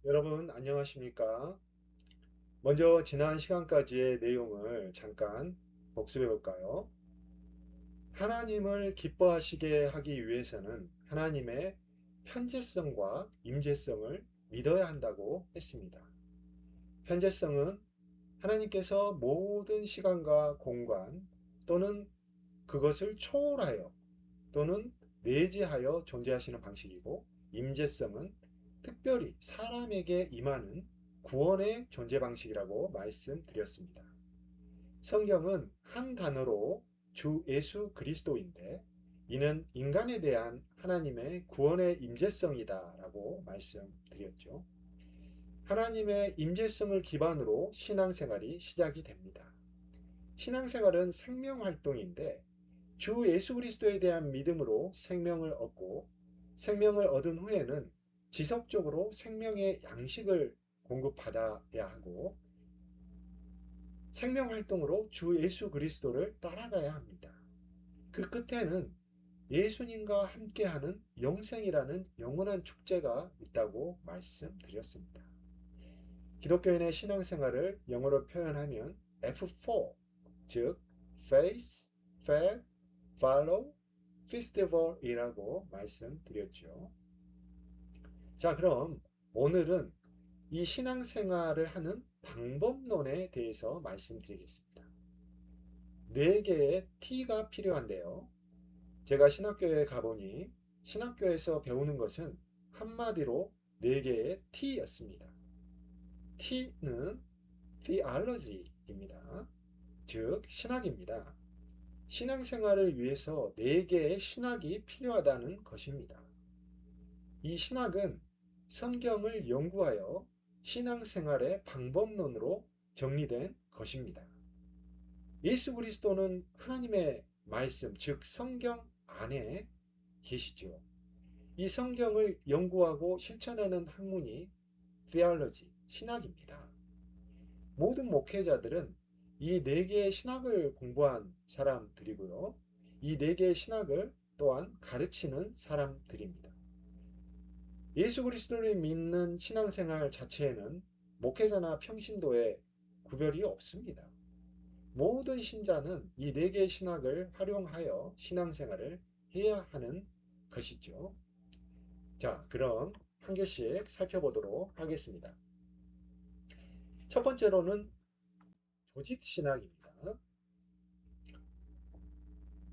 여러분 안녕하십니까? 먼저 지난 시간까지의 내용을 잠깐 복습해 볼까요? 하나님을 기뻐하시게 하기 위해서는 하나님의 현재성과 임재성을 믿어야 한다고 했습니다. 현재성은 하나님께서 모든 시간과 공간 또는 그것을 초월하여 또는 내재하여 존재하시는 방식이고, 임재성은 특별히 사람에게 임하는 구원의 존재 방식이라고 말씀드렸습니다. 성경은 한 단어로 주 예수 그리스도인데, 이는 인간에 대한 하나님의 구원의 임재성이다라고 말씀드렸죠. 하나님의 임재성을 기반으로 신앙생활이 시작이 됩니다. 신앙생활은 생명활동인데, 주 예수 그리스도에 대한 믿음으로 생명을 얻고, 생명을 얻은 후에는 지속적으로 생명의 양식을 공급받아야 하고, 생명 활동으로 주 예수 그리스도를 따라가야 합니다. 그 끝에는 예수님과 함께하는 영생이라는 영원한 축제가 있다고 말씀드렸습니다. 기독교인의 신앙생활을 영어로 표현하면 F4, 즉 Faith, Faith, Follow, Festival이라고 말씀드렸죠. 자, 그럼 오늘은 이 신앙생활을 하는 방법론에 대해서 말씀드리겠습니다. 네 개의 T가 필요한데요. 제가 신학교에 가보니 신학교에서 배우는 것은 한마디로 네 개의 T였습니다. T는 theology입니다. 즉, 신학입니다. 신앙생활을 위해서 네 개의 신학이 필요하다는 것입니다. 이 신학은 성경을 연구하여 신앙생활의 방법론으로 정리된 것입니다. 예수 그리스도는 하나님의 말씀, 즉 성경 안에 계시죠. 이 성경을 연구하고 실천하는 학문이 theology, 신학입니다. 모든 목회자들은 이 네 개의 신학을 공부한 사람들이고요. 이 네 개의 신학을 또한 가르치는 사람들입니다. 예수 그리스도를 믿는 신앙생활 자체에는 목회자나 평신도의 구별이 없습니다. 모든 신자는 이 네 개의 신학을 활용하여 신앙생활을 해야 하는 것이죠. 자, 그럼 한 개씩 살펴보도록 하겠습니다. 첫 번째로는 조직신학입니다.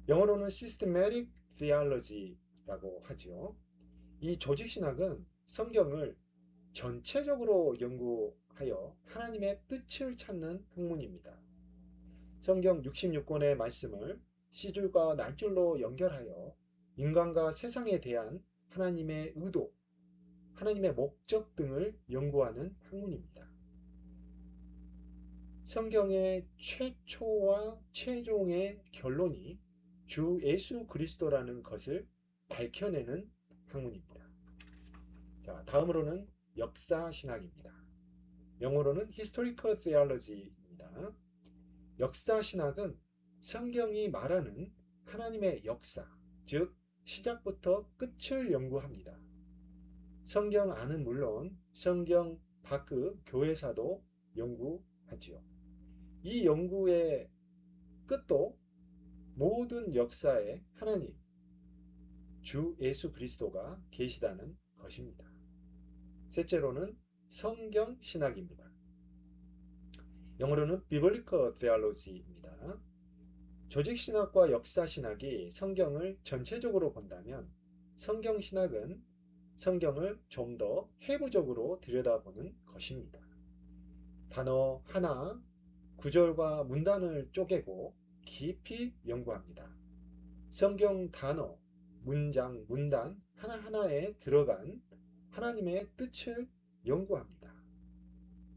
영어로는 systematic theology라고 하죠. 이 조직신학은 성경을 전체적으로 연구하여 하나님의 뜻을 찾는 학문입니다. 성경 66권의 말씀을 시줄과 날줄로 연결하여 인간과 세상에 대한 하나님의 의도, 하나님의 목적 등을 연구하는 학문입니다. 성경의 최초와 최종의 결론이 주 예수 그리스도라는 것을 밝혀내는 학문입니다. 자, 다음으로는 역사신학입니다. 영어로는 historical theology입니다. 역사신학은 성경이 말하는 하나님의 역사, 즉 시작부터 끝을 연구합니다. 성경 안은 물론 성경 밖의 교회사도 연구하지요. 이 연구의 끝도 모든 역사에 하나님, 주 예수 그리스도가 계시다는 것입니다. 셋째로는 성경 신학입니다. 영어로는 Biblical Theology입니다. 조직신학과 역사신학이 성경을 전체적으로 본다면 성경신학은 성경을 좀 더 해부적으로 들여다보는 것입니다. 단어 하나, 구절과 문단을 쪼개고 깊이 연구합니다. 성경 단어, 문장, 문단 하나하나에 들어간 하나님의 뜻을 연구합니다.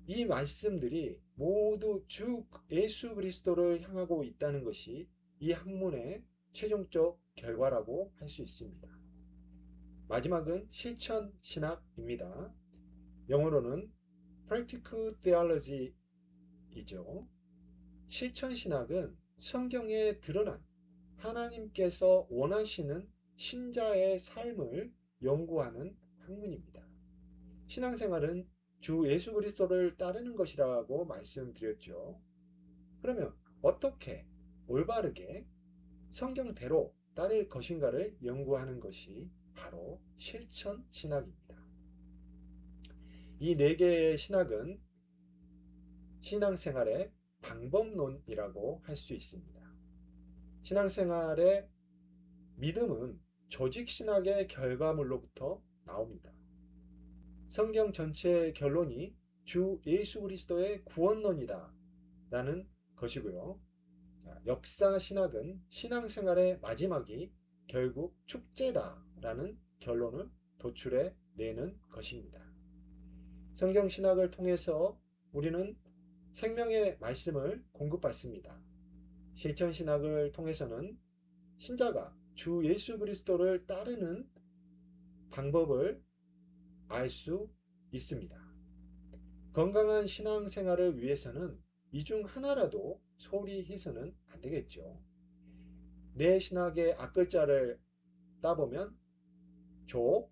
이 말씀들이 모두 주 예수 그리스도를 향하고 있다는 것이 이 학문의 최종적 결과라고 할 수 있습니다. 마지막은 실천 신학입니다. 영어로는 Practical Theology이죠. 실천 신학은 성경에 드러난 하나님께서 원하시는 신자의 삶을 연구하는 학문입니다. 신앙생활은 주 예수 그리스도를 따르는 것이라고 말씀드렸죠. 그러면 어떻게 올바르게 성경대로 따를 것인가를 연구하는 것이 바로 실천 신학입니다. 이 네 개의 신학은 신앙생활의 방법론이라고 할 수 있습니다. 신앙생활의 믿음은 조직신학의 결과물로부터 나옵니다. 성경 전체의 결론이 주 예수 그리스도의 구원론이다 라는 것이고요. 역사신학은 신앙생활의 마지막이 결국 축제다 라는 결론을 도출해 내는 것입니다. 성경신학을 통해서 우리는 생명의 말씀을 공급받습니다. 실천신학을 통해서는 신자가 주 예수 그리스도를 따르는 방법을 알 수 있습니다. 건강한 신앙생활을 위해서는 이 중 하나라도 소홀히 해서는 안 되겠죠. 내 신학의 앞글자를 따보면 조,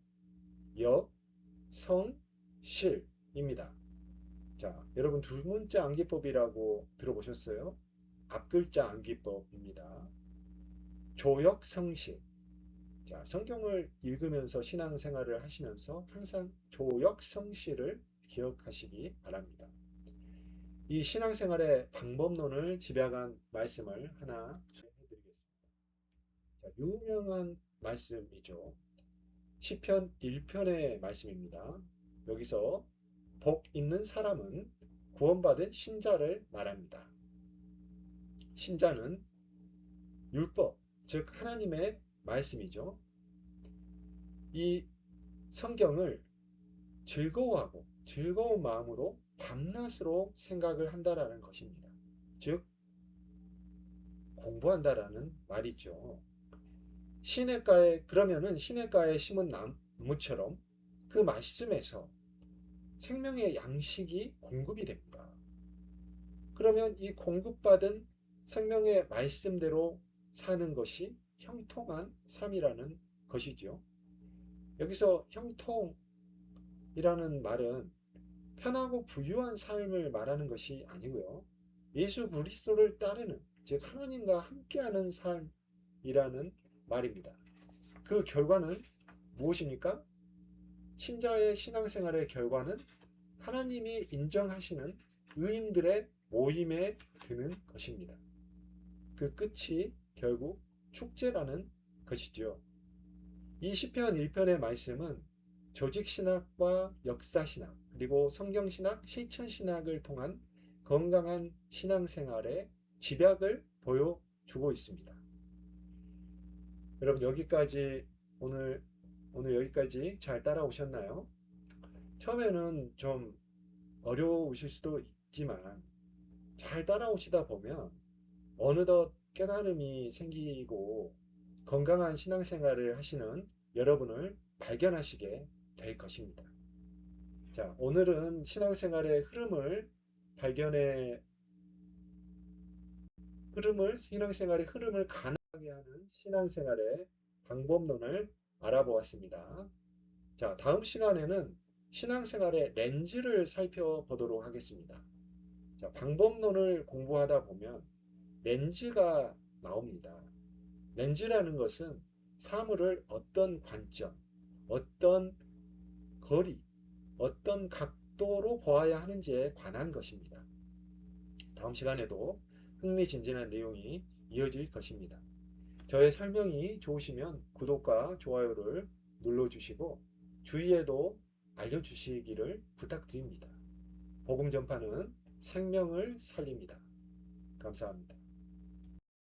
역, 성, 실입니다. 자, 여러분 두 문자 암기법이라고 들어보셨어요? 앞글자 암기법입니다. 조역, 성실. 자, 성경을 읽으면서 신앙생활을 하시면서 항상 조역, 성실을 기억하시기 바랍니다. 이 신앙생활의 방법론을 집약한 말씀을 하나 소개해드리겠습니다. 자, 유명한 말씀이죠. 시편 1편의 말씀입니다. 여기서 복 있는 사람은 구원받은 신자를 말합니다. 신자는 율법, 즉 하나님의 말씀이죠. 이 성경을 즐거워하고 즐거운 마음으로 밤낮으로 생각을 한다라는 것입니다. 즉 공부한다라는 말이죠. 그러면은 시냇가에 심은 나무처럼 그 말씀에서 생명의 양식이 공급이 됩니다. 그러면 이 공급받은 생명의 말씀대로 사는 것이 형통한 삶이라는 것이죠. 여기서 형통이라는 말은 편하고 부유한 삶을 말하는 것이 아니고요. 예수 그리스도를 따르는, 즉 하나님과 함께하는 삶이라는 말입니다. 그 결과는 무엇입니까? 신자의 신앙생활의 결과는 하나님이 인정하시는 의인들의 모임에 드는 것입니다. 그 끝이 결국 축제라는 것이죠. 이 시편 1편의 말씀은 조직신학과 역사신학, 그리고 성경신학, 실천신학을 통한 건강한 신앙생활의 집약을 보여주고 있습니다. 여러분 여기까지 오늘 여기까지 잘 따라오셨나요? 처음에는 좀 어려우실 수도 있지만 잘 따라오시다 보면 어느덧 깨달음이 생기고 건강한 신앙생활을 하시는 여러분을 발견하시게 될 것입니다. 자, 오늘은 신앙생활의 흐름을 가능하게 하는 신앙생활의 방법론을 알아보았습니다. 자, 다음 시간에는 신앙생활의 렌즈를 살펴보도록 하겠습니다. 자, 방법론을 공부하다 보면 렌즈가 나옵니다. 렌즈라는 것은 사물을 어떤 관점, 어떤 거리, 어떤 각도로 보아야 하는지에 관한 것입니다. 다음 시간에도 흥미진진한 내용이 이어질 것입니다. 저의 설명이 좋으시면 구독과 좋아요를 눌러주시고 주위에도 알려주시기를 부탁드립니다. 복음 전파는 생명을 살립니다. 감사합니다.